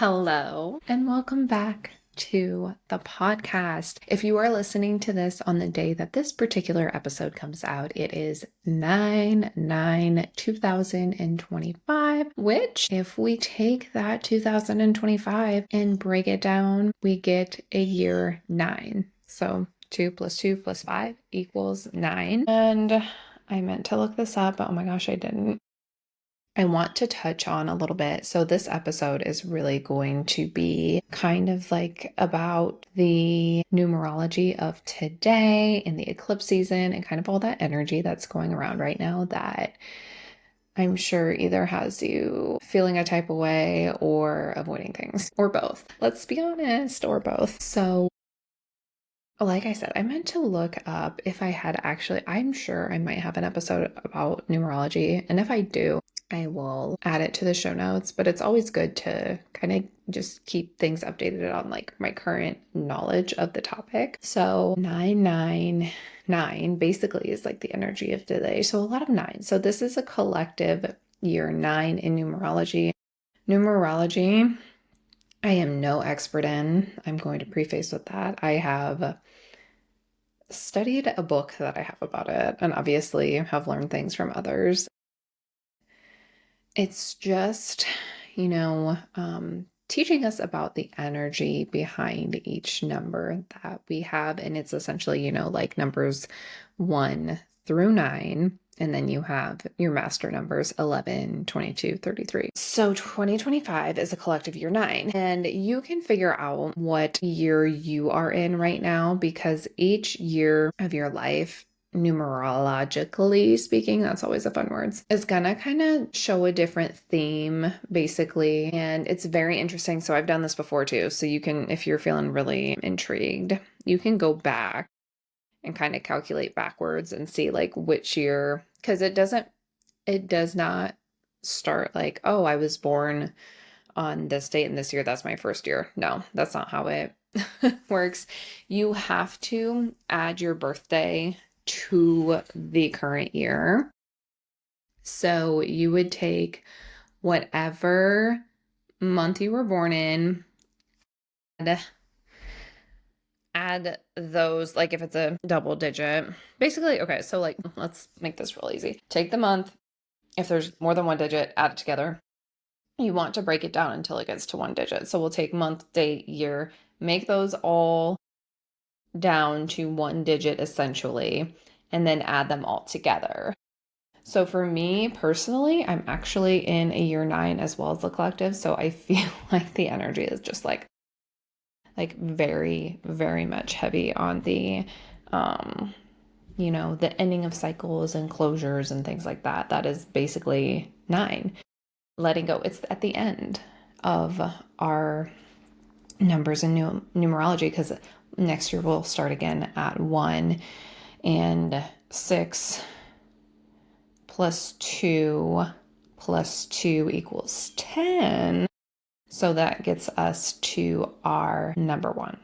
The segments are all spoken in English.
Hello, and welcome back to the podcast. If you are listening to this on the day that this particular episode comes out, it is 9/9/2025, which if we take that 2025 and break it down, we get a year 9. So 2 plus 2 plus 5 equals 9. And I meant to look this up, but oh my gosh, I didn't. I want to touch on a little bit. So this episode is really going to be kind of like about the numerology of today in the eclipse season and kind of all that energy that's going around right now that I'm sure either has you feeling a type of way or avoiding things, or both. Let's be honest, or both. So like I said, I meant to look up if I had actually, I'm sure I might have an episode about numerology. And if I do, I will add it to the show notes, but it's always good to kind of just keep things updated on like my current knowledge of the topic. So 999 basically is like the energy of today. So a lot of nines. So this is a collective year 9 in numerology. Numerology, I am no expert in. I'm going to preface with that. I have studied a book that I have about it and obviously have learned things from others. It's just, teaching us about the energy behind each number that we have. And it's essentially, like numbers 1 through 9. And then you have your master numbers 11, 22, 33. So 2025 is a collective year 9. And you can figure out what year you are in right now because each year of your life, numerologically speaking, that's always a fun word, is gonna kind of show a different theme basically. And it's very interesting. So I've done this before too. So you can, if you're feeling really intrigued, you can go back and kind of calculate backwards and see like which year, because it does not start like, oh, I was born on this date and this year, that's my first year. No, that's not how it works. You have to add your birthday to the current year. So you would take whatever month you were born in, and add those, like if it's a double digit, basically. Okay, so like let's make this real easy. Take the month. If there's more than one digit, add it together. You want to break it down until it gets to one digit. So we'll take month, date, year, make those all down to one digit essentially, and then add them all together. So for me personally, I'm actually in a year 9 as well as the collective. So I feel like the energy is just like very, very much heavy on the, the ending of cycles and closures and things like that. That is basically 9. Letting go. It's at the end of our numbers in numerology because next year we'll start again at 1 and 6 plus 2 plus 2 equals 10. So that gets us to our number 1.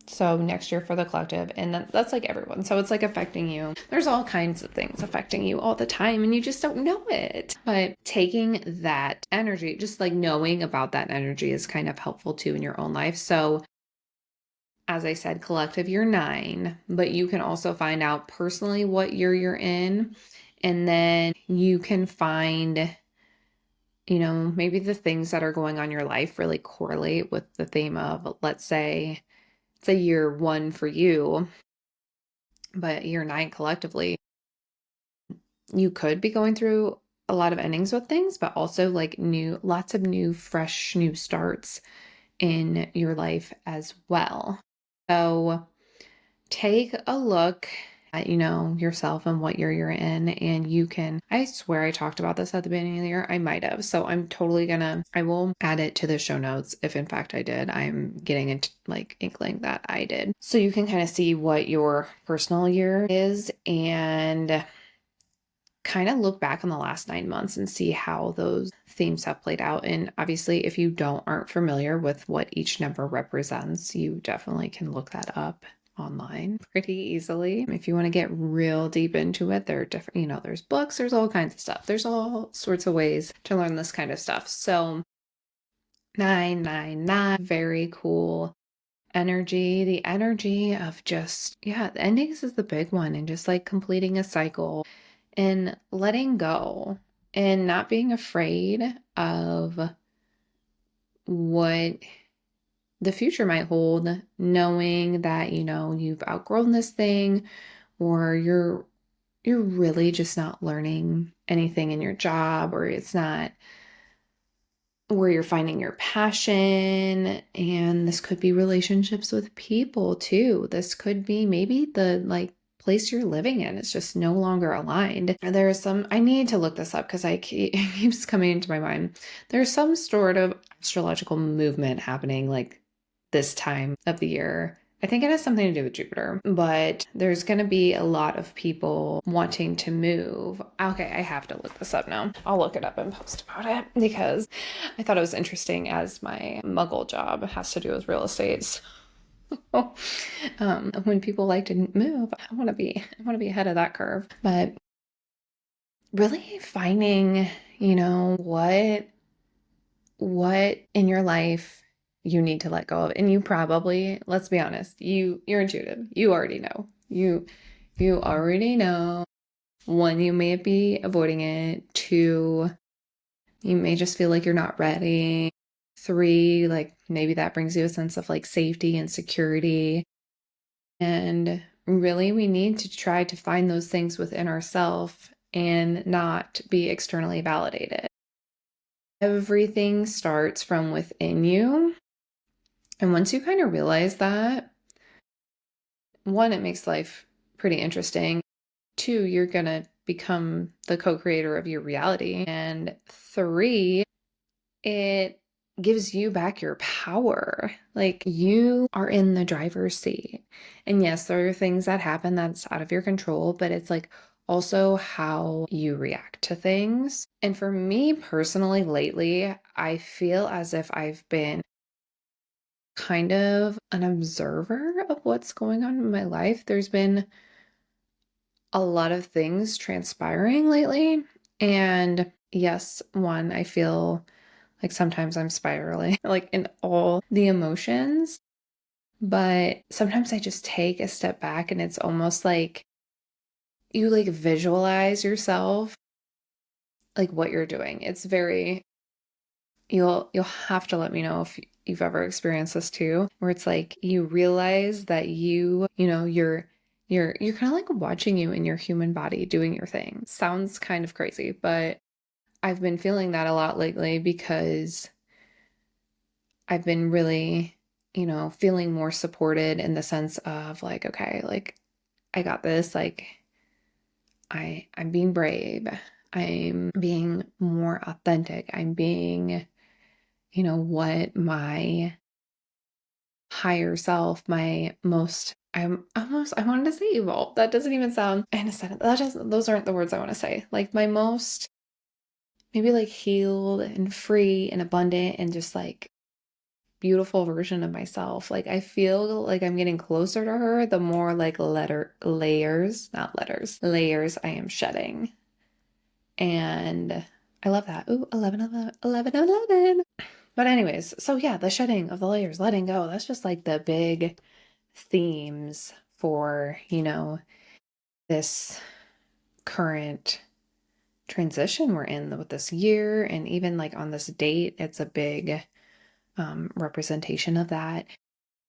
So next year for the collective, and that's like everyone. So it's like affecting you. There's all kinds of things affecting you all the time and you just don't know it. But taking that energy, just like knowing about that energy is kind of helpful too in your own life. So as I said, collective year 9, but you can also find out personally what year you're in. And then you can find, maybe the things that are going on in your life really correlate with the theme of, let's say, it's a year 1 for you, but year 9 collectively, you could be going through a lot of endings with things, but also like lots of new, fresh, new starts in your life as well. So take a look at, yourself and what year you're in. And you can, I swear I talked about this at the beginning of the year. I might have. So I'm totally I will add it to the show notes. If in fact I did, I'm getting into like inkling that I did. So you can kind of see what your personal year is and kind of look back on the last 9 months and see how those themes have played out. And obviously, if you aren't familiar with what each number represents, you definitely can look that up online pretty easily. If you want to get real deep into it, there are different, there's books, there's all kinds of stuff. There's all sorts of ways to learn this kind of stuff. So 999, very cool energy. The energy of just, yeah, the endings is the big one, and just like completing a cycle and letting go and not being afraid of what the future might hold, knowing that, you've outgrown this thing, or you're really just not learning anything in your job, or it's not where you're finding your passion. And this could be relationships with people too. This could be maybe the like place you're living in. It's just no longer aligned. There's some, I need to look this up because it keeps coming into my mind. There's some sort of astrological movement happening like this time of the year. I think it has something to do with Jupiter, but there's going to be a lot of people wanting to move. Okay, I have to look this up now. I'll look it up and post about it because I thought it was interesting, as my muggle job has to do with real estate. So, when people like to move, I want to be ahead of that curve. But really finding, what in your life you need to let go of. And you probably, let's be honest, you're intuitive. You already know. You already know. One, you may be avoiding it. Two, you may just feel like you're not ready. Three, like maybe that brings you a sense of like safety and security. And really, we need to try to find those things within ourselves and not be externally validated. Everything starts from within you. And once you kind of realize that, one, it makes life pretty interesting. Two, you're going to become the co-creator of your reality. And three, it gives you back your power. Like you are in the driver's seat. And yes, there are things that happen that's out of your control, but it's like also how you react to things. And for me personally, lately, I feel as if I've been kind of an observer of what's going on in my life. There's been a lot of things transpiring lately. And yes, one, I feel like sometimes I'm spiraling, like in all the emotions. But sometimes I just take a step back and it's almost like you like visualize yourself, like what you're doing. It's very, you'll have to let me know if you've ever experienced this too, where it's like you realize that you're kind of like watching you in your human body doing your thing. Sounds kind of crazy, but I've been feeling that a lot lately because I've been really, feeling more supported in the sense of like, okay, like I got this, like I'm being brave. I'm being more authentic. I'm being, what my higher self, my most, I wanted to say evil. That doesn't even sound, and those aren't the words I want to say. Like my most, maybe like healed and free and abundant and just like beautiful version of myself. Like I feel like I'm getting closer to her the more like layers I am shedding. And I love that. Ooh, 11, 11, 11, 11. But anyways, so yeah, the shedding of the layers, letting go, that's just like the big themes for, this current transition we're in with this year. And even like on this date, it's a big representation of that.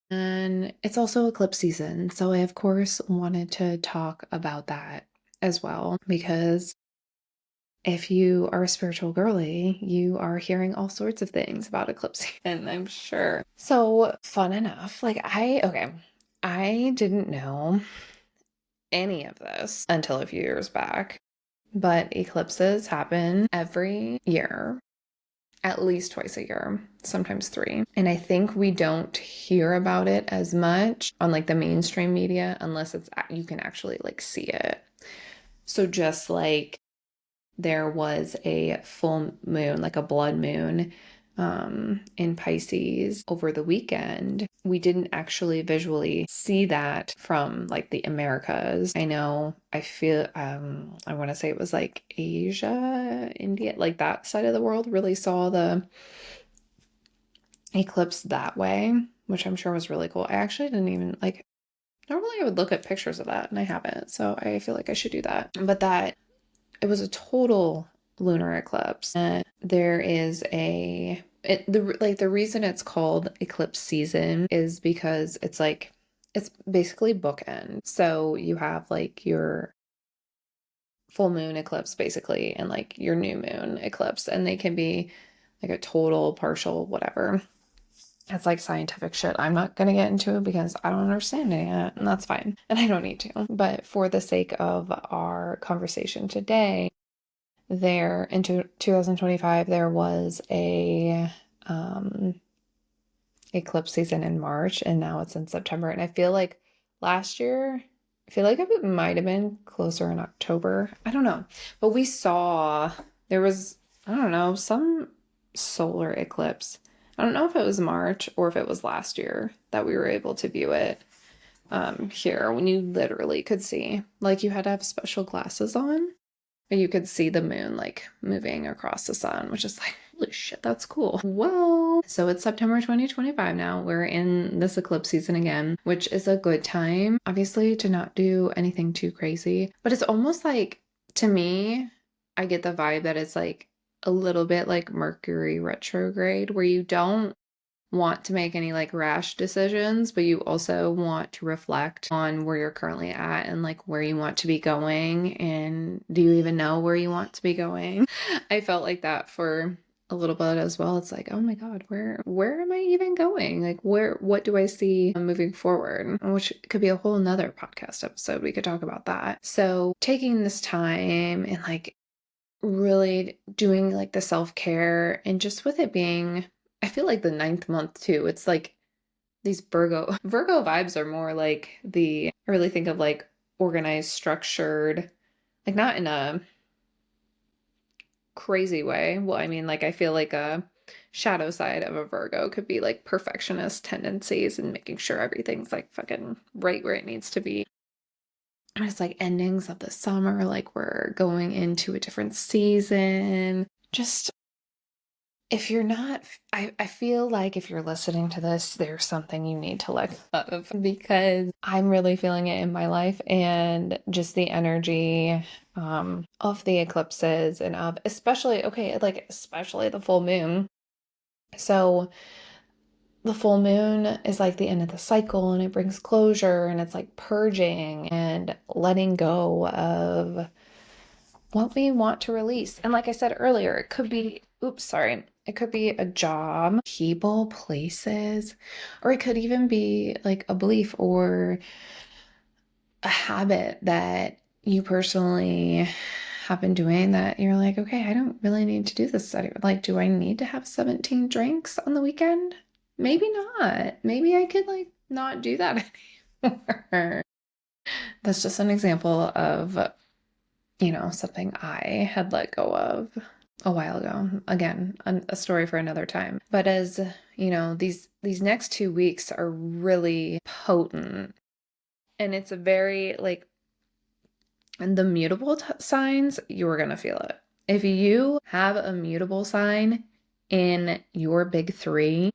And it's also eclipse season. So I, of course, wanted to talk about that as well, because if you are a spiritual girly, you are hearing all sorts of things about eclipse season, I'm sure. So fun enough. I didn't know any of this until a few years back, but eclipses happen every year, at least twice a year, sometimes three. And I think we don't hear about it as much on like the mainstream media unless you can actually like see it. So just like there was a full moon, like a blood moon, in Pisces over the weekend. We didn't actually visually see that from like the Americas. I know, I feel, I want to say it was like Asia, India, like that side of the world really saw eclipse that way, which I'm sure was really cool. I actually didn't even like, normally I would look at pictures of that and I haven't, so I feel like I should do that. But that, it was a total lunar eclipse. And there is the reason it's called eclipse season is because it's like, it's basically bookend. So you have like your full moon eclipse basically and like your new moon eclipse, and they can be like a total, partial, whatever. It's like scientific shit. I'm not going to get into it because I don't understand it, and that's fine. And I don't need to. But for the sake of our conversation today, there in 2025, there was a eclipse season in March, and now it's in September. And I feel like last year, I feel like it might have been closer in October. I don't know. But we saw there was, I don't know, some solar eclipse. I don't know if it was March or if it was last year that we were able to view it here, when you literally could see, like, you had to have special glasses on, but you could see the moon like moving across the sun, which is like, holy shit, that's cool. Well, so it's September 2025 now. We're in this eclipse season again, which is a good time, obviously, to not do anything too crazy. But it's almost like, to me, I get the vibe that it's like a little bit like Mercury retrograde, where you don't want to make any like rash decisions, but you also want to reflect on where you're currently at and like where you want to be going. And do you even know where you want to be going? I felt like that for a little bit as well. It's like, oh my God, where am I even going? Like, what do I see moving forward? Which could be a whole nother podcast episode. We could talk about that. So taking this time and like really doing like the self-care, and just with it being, I feel like the ninth month too, it's like these Virgo vibes are more like I really think of like organized, structured, like not in a crazy way. Well, I mean, like, I feel like a shadow side of a Virgo could be like perfectionist tendencies and making sure everything's like fucking right where it needs to be. And it's like endings of the summer, like we're going into a different season. Just, if you're not, I feel like if you're listening to this, there's something you need to let go of, because I'm really feeling it in my life, and just the energy of the eclipses, and of especially, okay, like especially the full moon. So the full moon is like the end of the cycle, and it brings closure, and it's like purging and letting go of what we want to release. And like I said earlier, it could be, oops, sorry, it could be a job, people, places, or it could even be like a belief or a habit that you personally have been doing that you're like, okay, I don't really need to do this anymore. Like, do I need to have 17 drinks on the weekend? Maybe not. Maybe I could like not do that anymore. That's just an example of, something I had let go of a while ago. Again, a story for another time. But as these next 2 weeks are really potent, and it's a very like, and the mutable signs, you're gonna feel it. If you have a mutable sign in your big three,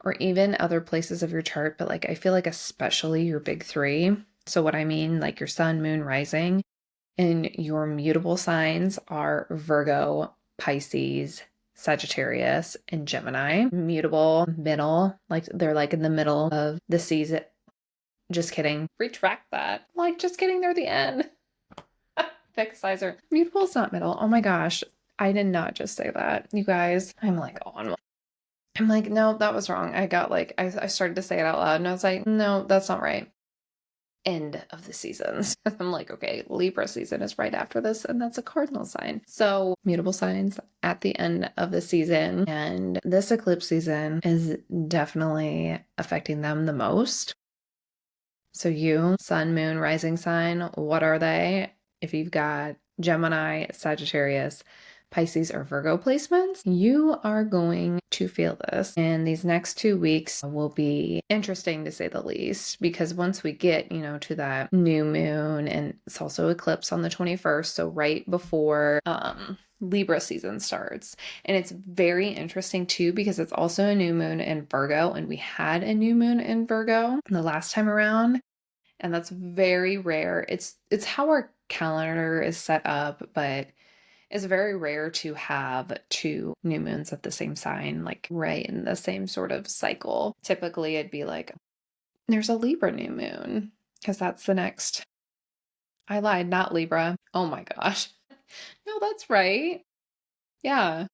or even other places of your chart, but like I feel like especially your big three. So what I mean, like your sun, moon, rising, and your mutable signs are Virgo, Pisces, Sagittarius, and Gemini. Mutable, middle, like they're like in the middle of the season. Just kidding. Retract that. Like, just kidding, they're the end. Fixer. Mutable is not middle. Oh my gosh. I did not just say that. You guys, I'm like, no, that was wrong. I got like, I started to say it out loud, and I was like, no, that's not right. End of the seasons. I'm like, okay, Libra season is right after this, and that's a cardinal sign. So mutable signs at the end of the season, and this eclipse season is definitely affecting them the most. So you, sun, moon, rising sign, what are they? If you've got Gemini, Sagittarius, Pisces or Virgo placements, you are going to feel this. And these next 2 weeks will be interesting to say the least, because once we get, to that new moon, and it's also eclipse on the 21st, so right before Libra season starts. And it's very interesting too, because it's also a new moon in Virgo, and we had a new moon in Virgo the last time around. And that's very rare. It's how our calendar is set up, but it's very rare to have 2 new moons of the same sign, like right in the same sort of cycle. Typically, it'd be like, there's a Libra new moon, because that's the next. I lied, not Libra. Oh my gosh. No, that's right. Yeah.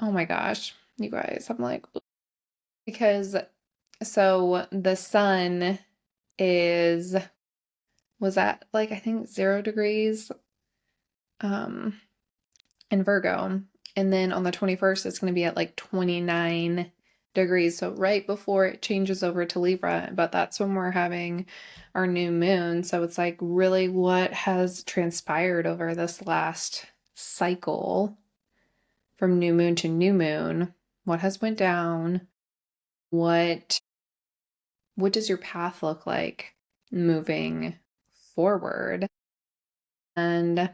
Oh my gosh. You guys, I'm like, because so the sun was at like, I think 0 degrees in Virgo. And then on the 21st, it's going to be at like 29 degrees. So right before it changes over to Libra, but that's when we're having our new moon. So it's like really what has transpired over this last cycle from new moon to new moon. What has went down? What does your path look like moving forward? And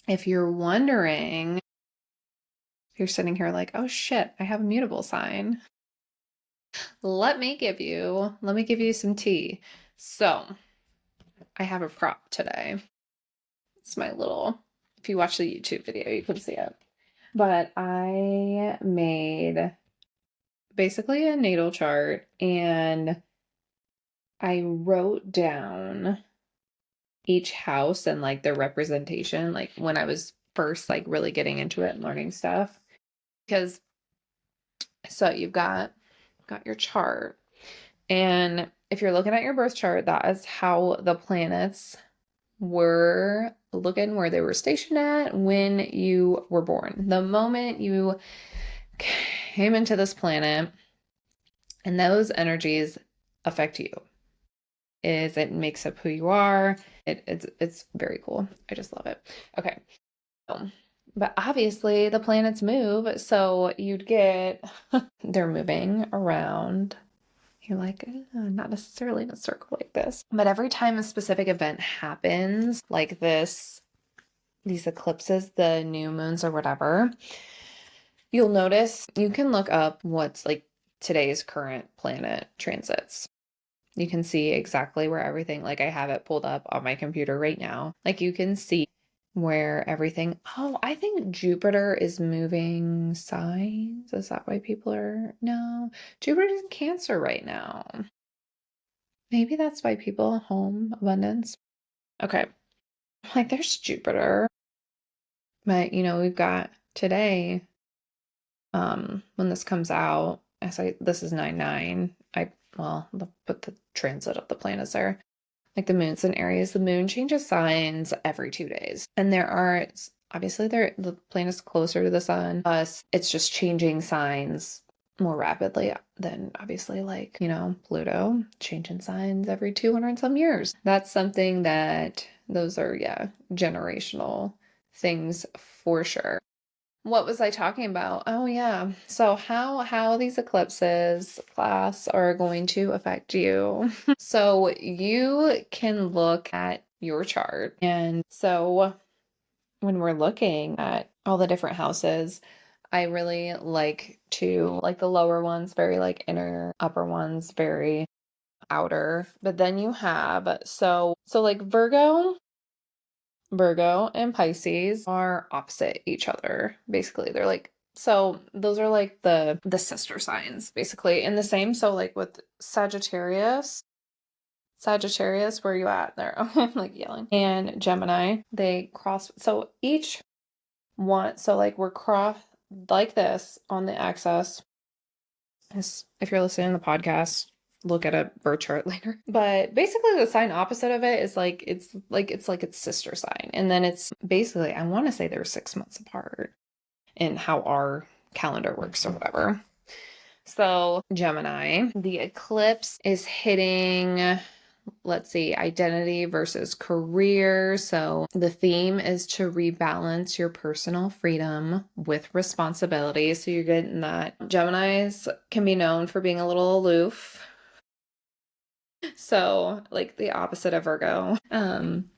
if you're wondering, if you're sitting here like, oh shit, I have a mutable sign, let me give you some tea. So I have a prop today. It's my little, if you watch the YouTube video, you can see it. But I made basically a natal chart, and I wrote down each house and like their representation, like when I was first like really getting into it and learning stuff. Because so you've got your chart, and if you're looking at your birth chart, that is how the planets were looking, where they were stationed at when you were born. The moment you came into this planet, and those energies affect you. It makes up who you are. It's very cool. I just love it. Okay. But obviously the planets move, so you'd get they're moving around. You're like, not necessarily in a circle like this. But every time a specific event happens, like these eclipses, the new moons or whatever, you'll notice, you can look up what's like today's current planet transits. You can see exactly where everything, like I have it pulled up on my computer right now. Like you can see where everything, oh, I think Jupiter is moving signs. Is that why people are, no, Jupiter's in Cancer right now. Maybe that's why people home abundance. Okay. Like there's Jupiter. But we've got today, when this comes out, this is 9/9. I'll put the transit of the planets there. Like the moon's in Aries, the moon changes signs every 2 days. And obviously the planet's closer to the sun. It's just changing signs more rapidly than obviously like, Pluto changing signs every 200 and some years. That's something that those are, generational things for sure. What was I talking about? Oh yeah. So how these eclipses, class, are going to affect you. So you can look at your chart. And so when we're looking at all the different houses, I really like the lower ones, very like inner, upper ones, very outer. But then you have, so like Virgo and Pisces are opposite each other. Basically, they're like, so those are like the sister signs, basically. And the same, so like with Sagittarius, where you at there? I'm like yelling. And Gemini, they cross. So each one, so like we're cross like this on the axis. If you're listening to the podcast, look at a birth chart later. But basically the sign opposite of it is like it's its sister sign. And then it's basically, I want to say they're 6 months apart in how our calendar works or whatever. So Gemini, the eclipse is hitting let's see, identity versus career. So the theme is to rebalance your personal freedom with responsibility. So you're getting that. Geminis can be known for being a little aloof. So like the opposite of Virgo. And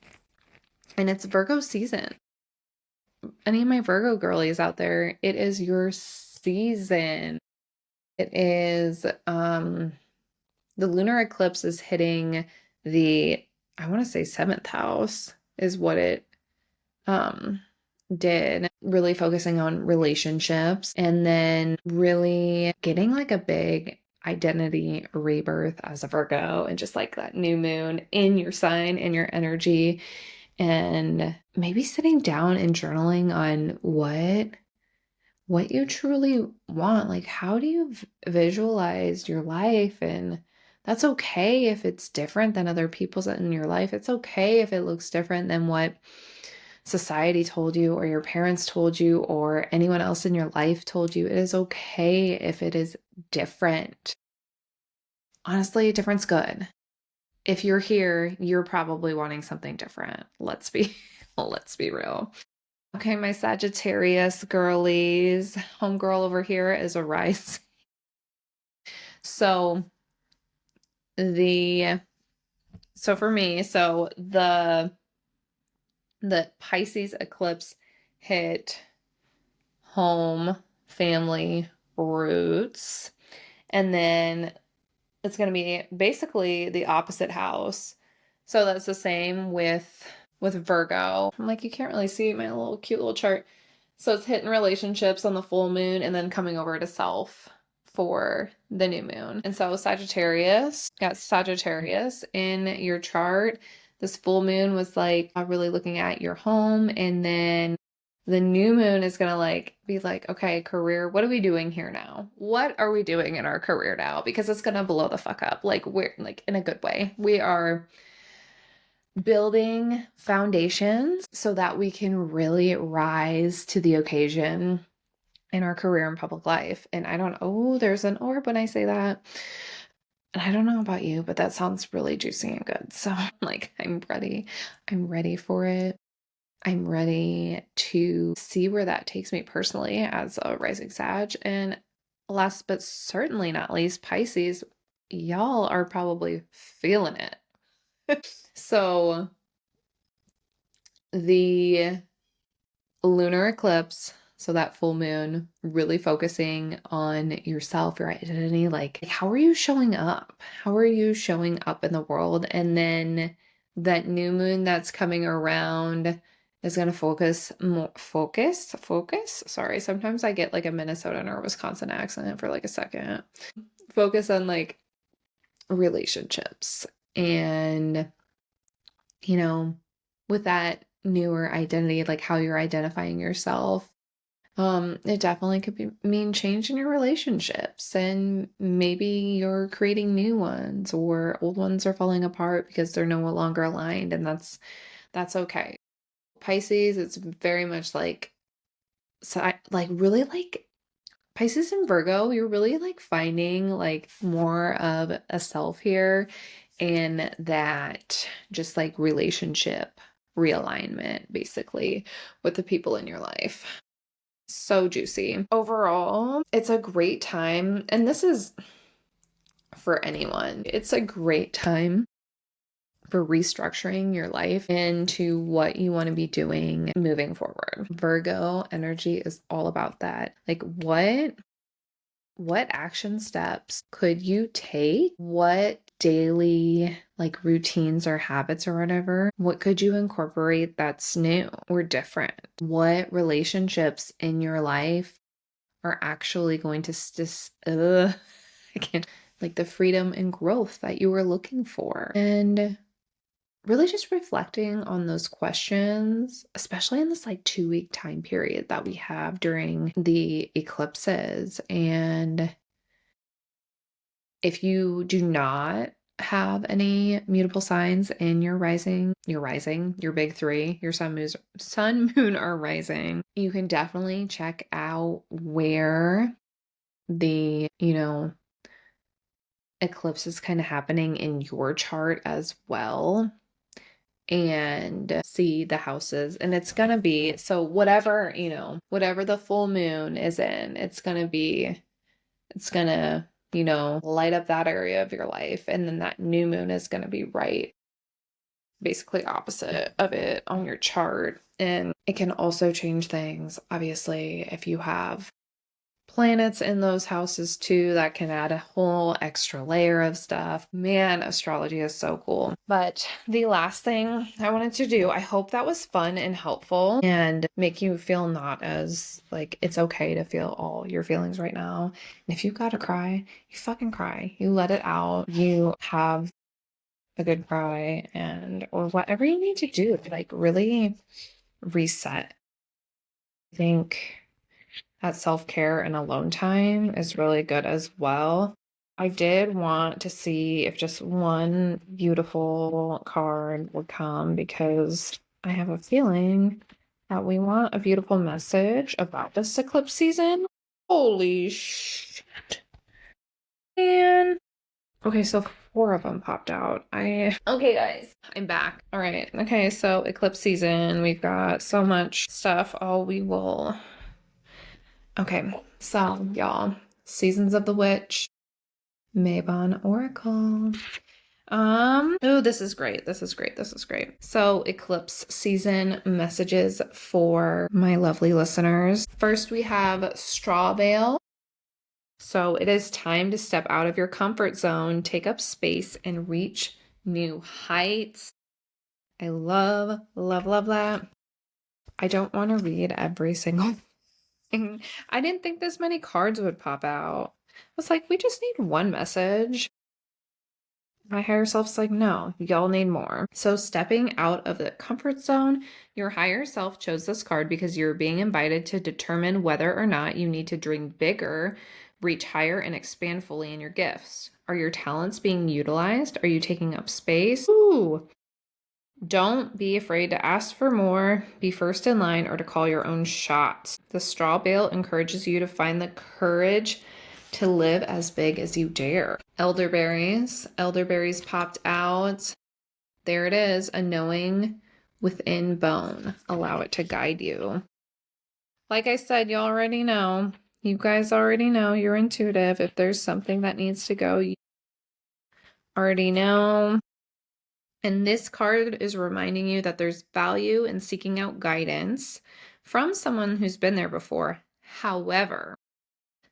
it's Virgo season. Any of my Virgo girlies out there, it is your season. It is the lunar eclipse is hitting the, I want to say, seventh house is what it did, really focusing on relationships and then really getting like a big identity rebirth as a Virgo, and just like that new moon in your sign and your energy, and maybe sitting down and journaling on what you truly want. Like, how do you visualize your life? And that's okay if it's different than other people's in your life. It's okay if it looks different than what society told you or your parents told you or anyone else in your life told you. It is okay if it is different. Honestly, different's good. If you're here, you're probably wanting something different. Let's be real. Okay, my Sagittarius girlies. Homegirl over here is a rise. So for me, the Pisces eclipse hit home, family, roots, and then it's going to be basically the opposite house. So that's the same with Virgo. I'm like, you can't really see my little cute little chart. So it's hitting relationships on the full moon and then coming over to self for the new moon. And so Sagittarius, got Sagittarius in your chart. This full moon was like really looking at your home, and then the new moon is going to like be like, okay, career, what are we doing here now? What are we doing in our career now? Because it's going to blow the fuck up. Like, we're like, in a good way. We are building foundations so that we can really rise to the occasion in our career and public life. And I don't, oh, there's an orb when I say that. And I don't know about you, but that sounds really juicy and good. So like, I'm ready. I'm ready for it. I'm ready to see where that takes me personally as a rising Sag. And last but certainly not least, Pisces, y'all are probably feeling it. So the lunar eclipse, so that full moon, really focusing on yourself, your identity, like how are you showing up? How are you showing up in the world? And then that new moon that's coming around is going to focus. Sorry, sometimes I get like a Minnesotan or Wisconsin accent for like a second. Focus on like relationships, and with that newer identity, like how you're identifying yourself, it definitely could mean change in your relationships, and maybe you're creating new ones or old ones are falling apart because they're no longer aligned, and that's okay. Pisces, it's very much like, so like really like Pisces and Virgo, you're really like finding like more of a self here, and that just like relationship realignment basically with the people in your life. So juicy. Overall, it's a great time, and this is for anyone. It's a great time for restructuring your life into what you want to be doing moving forward. Virgo energy is all about that. Like, what action steps could you take? What daily like routines or habits or whatever, what could you incorporate that's new or different? What relationships in your life are actually going to I can't, like the freedom and growth that you were looking for? And really just reflecting on those questions, especially in this like 2-week time period that we have during the eclipses. And if you do not have any mutable signs in your your big three, your sun, moon, or rising, you can definitely check out where the, eclipse is kind of happening in your chart as well, and see the houses. And it's gonna be, so whatever, whatever the full moon is in, it's gonna, light up that area of your life. And then that new moon is gonna be right basically opposite of it on your chart. And it can also change things, obviously, if you have planets in those houses too. That can add a whole extra layer of stuff. Man, astrology is so cool. But the last thing I wanted to do, I hope that was fun and helpful and make you feel not as like it's okay to feel all your feelings right now. And if you gotta cry, you fucking cry. You let it out. You have a good cry, and or whatever you need to do to like really reset. I think that self-care and alone time is really good as well. I did want to see if just one beautiful card would come, because I have a feeling that we want a beautiful message about this eclipse season. Holy shit. Man. Okay, so 4 of them popped out. Okay, guys, I'm back. All right. Okay, so eclipse season, we've got so much stuff. Okay, so y'all, Seasons of the Witch, Mabon Oracle. Oh, this is great. This is great. This is great. So, eclipse season messages for my lovely listeners. First, we have Straw Veil. So, it is time to step out of your comfort zone, take up space, and reach new heights. I love, love, love that. I don't want to read every single thing. I didn't think this many cards would pop out. I was like, we just need one message. My higher self's like, no, y'all need more. So stepping out of the comfort zone, your higher self chose this card because you're being invited to determine whether or not you need to dream bigger, reach higher, and expand fully in your gifts. Are your talents being utilized? Are you taking up space? Ooh. Don't be afraid to ask for more, be first in line, or to call your own shots. The straw bale encourages you to find the courage to live as big as you dare. Elderberries. Elderberries popped out. There it is, a knowing within bone. Allow it to guide you. Like I said, you already know. You guys already know you're intuitive. If there's something that needs to go, you already know. And this card is reminding you that there's value in seeking out guidance from someone who's been there before. However,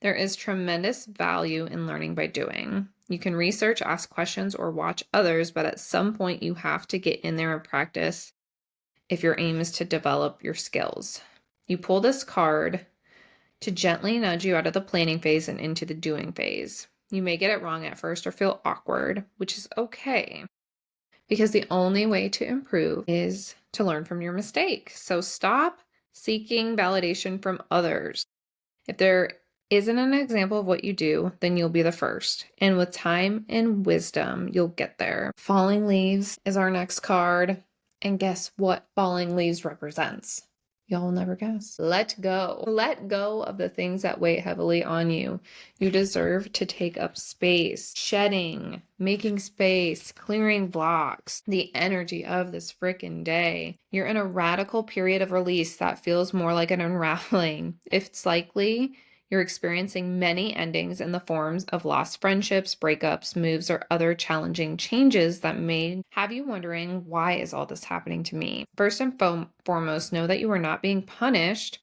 there is tremendous value in learning by doing. You can research, ask questions, or watch others, but at some point you have to get in there and practice if your aim is to develop your skills. You pull this card to gently nudge you out of the planning phase and into the doing phase. You may get it wrong at first or feel awkward, which is okay, because the only way to improve is to learn from your mistakes. So stop seeking validation from others. If there isn't an example of what you do, then you'll be the first. And with time and wisdom, you'll get there. Falling Leaves is our next card. And guess what falling leaves represents? Y'all will never guess. Let go. Let go of the things that weigh heavily on you. You deserve to take up space. Shedding, making space, clearing blocks. The energy of this freaking day. You're in a radical period of release that feels more like an unraveling. It's likely you're experiencing many endings in the forms of lost friendships, breakups, moves, or other challenging changes that may have you wondering, why is all this happening to me? First and foremost, know that you are not being punished.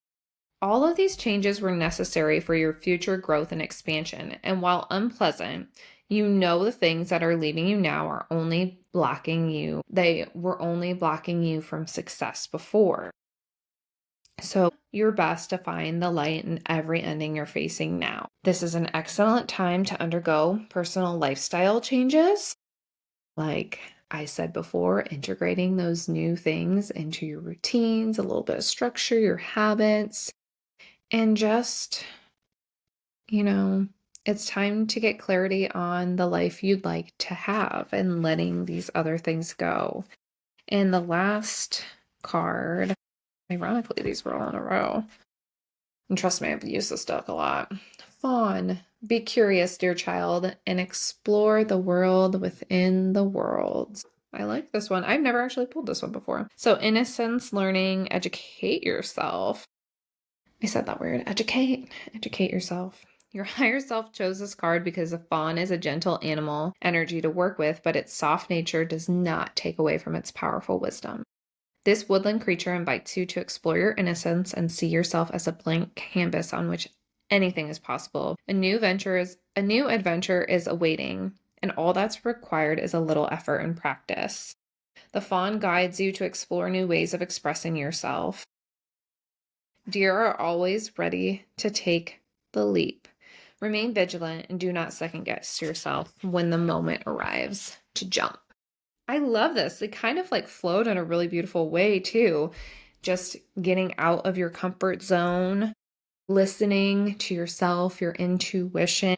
All of these changes were necessary for your future growth and expansion. And while unpleasant, you know the things that are leaving you now are only blocking you. They were only blocking you from success before. So your best to find the light in every ending you're facing now. This is an excellent time to undergo personal lifestyle changes. Like I said before, integrating those new things into your routines, a little bit of structure, your habits, and just, it's time to get clarity on the life you'd like to have and letting these other things go. And the last card, ironically, these were all in a row. And trust me, I've used this deck a lot. Fawn. Be curious, dear child, and explore the world within the world. I like this one. I've never actually pulled this one before. So innocence, learning, educate yourself. I said that word. Educate yourself. Your higher self chose this card because a fawn is a gentle animal energy to work with, but its soft nature does not take away from its powerful wisdom. This woodland creature invites you to explore your innocence and see yourself as a blank canvas on which anything is possible. A new adventure is awaiting, and all that's required is a little effort and practice. The fawn guides you to explore new ways of expressing yourself. Deer are always ready to take the leap. Remain vigilant and do not second guess yourself when the moment arrives to jump. I love this. It kind of like flowed in a really beautiful way too. Just getting out of your comfort zone, listening to yourself, your intuition,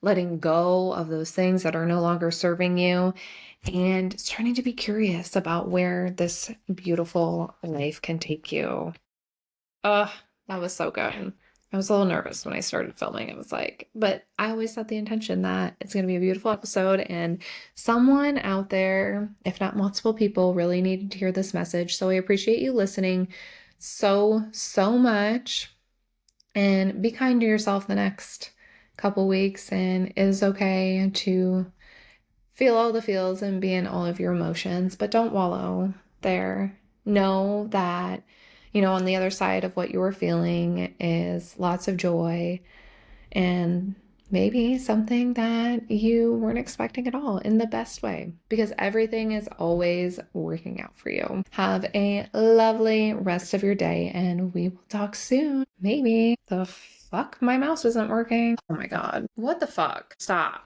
letting go of those things that are no longer serving you, and starting to be curious about where this beautiful life can take you. Ugh, that was so good. I was a little nervous when I started filming. I was like, but I always set the intention that it's going to be a beautiful episode, and someone out there, if not multiple people, really needed to hear this message. So I appreciate you listening so, so much, and be kind to yourself the next couple weeks. And it is okay to feel all the feels and be in all of your emotions, but don't wallow there. Know that, on the other side of what you were feeling is lots of joy and maybe something that you weren't expecting at all in the best way, because everything is always working out for you. Have a lovely rest of your day, and we will talk soon. Maybe. The fuck? My mouse isn't working. Oh my God. What the fuck? Stop.